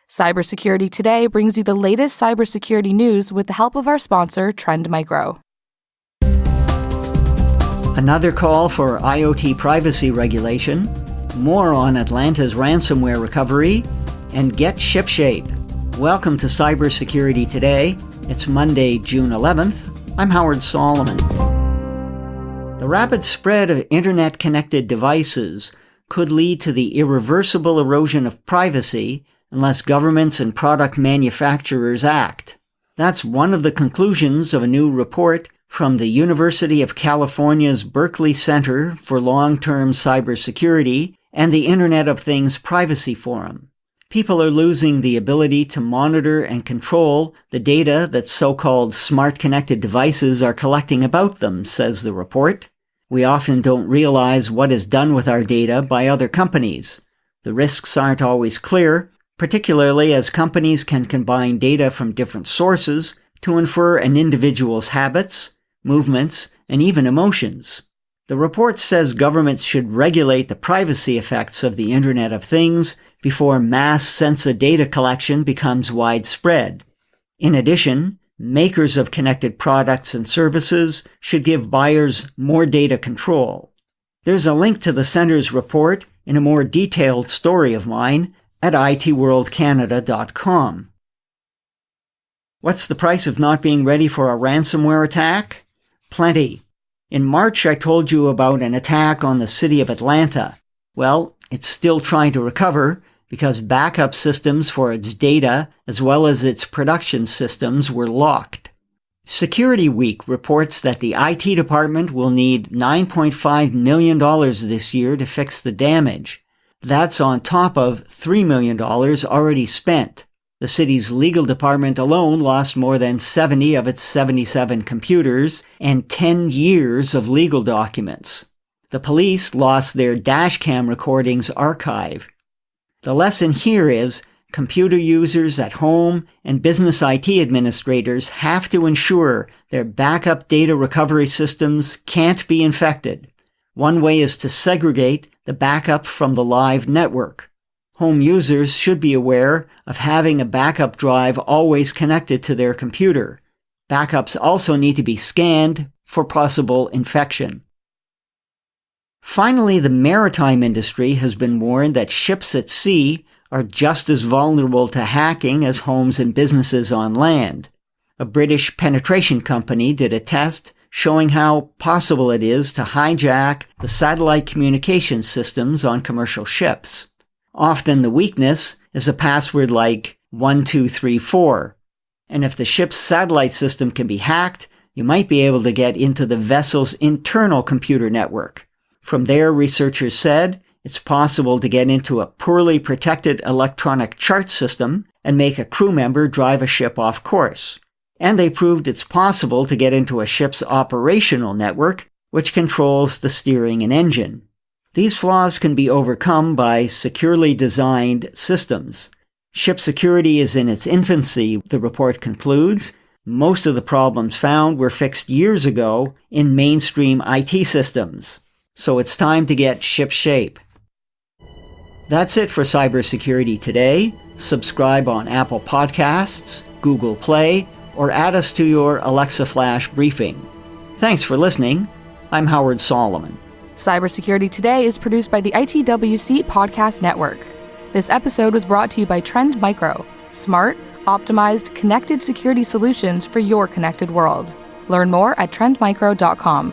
Cybersecurity Today brings you the latest cybersecurity news with the help of our sponsor, Trend Micro. Another call for IoT privacy regulation, more on Atlanta's ransomware recovery, and get shipshape. Welcome to Cybersecurity Today. It's Monday, June 11th. I'm Howard Solomon. The rapid spread of internet-connected devices could lead to the irreversible erosion of privacy unless governments and product manufacturers act. That's one of the conclusions of a new report from the University of California's Berkeley Center for Long-Term Cybersecurity and the Internet of Things Privacy Forum. People are losing the ability to monitor and control the data that so-called smart connected devices are collecting about them, says the report. We often don't realize what is done with our data by other companies. The risks aren't always clear, particularly as companies can combine data from different sources to infer an individual's habits, movements, and even emotions. The report says governments should regulate the privacy effects of the Internet of Things before mass sensitive data collection becomes widespread. In addition, makers of connected products and services should give buyers more data control. There's a link to the Center's report in a more detailed story of mine at itworldcanada.com. What's the price of not being ready for a ransomware attack? Plenty. In March, I told you about an attack on the city of Atlanta. Well, it's still trying to recover because backup systems for its data as well as its production systems were locked. Security Week reports that the IT department will need $9.5 million this year to fix the damage. That's on top of $3 million already spent. The city's legal department alone lost more than 70 of its 77 computers and 10 years of legal documents. The police lost their dashcam recordings archive. The lesson here is computer users at home and business IT administrators have to ensure their backup data recovery systems can't be infected. One way is to segregate the backup from the live network. Home users should be aware of having a backup drive always connected to their computer. Backups also need to be scanned for possible infection. Finally, the maritime industry has been warned that ships at sea are just as vulnerable to hacking as homes and businesses on land. A British penetration company did a test showing how possible it is to hijack the satellite communication systems on commercial ships. Often the weakness is a password like 1234. And if the ship's satellite system can be hacked, you might be able to get into the vessel's internal computer network. From there, researchers said, it's possible to get into a poorly protected electronic chart system and make a crew member drive a ship off course. And they proved it's possible to get into a ship's operational network, which controls the steering and engine. These flaws can be overcome by securely designed systems. Ship security is in its infancy, the report concludes. Most of the problems found were fixed years ago in mainstream IT systems. So it's time to get shipshape. That's it for Cybersecurity Today. Subscribe on Apple Podcasts, Google Play, or add us to your Alexa Flash briefing. Thanks for listening. I'm Howard Solomon. Cybersecurity Today is produced by the ITWC Podcast Network. This episode was brought to you by Trend Micro, smart, optimized, connected security solutions for your connected world. Learn more at trendmicro.com.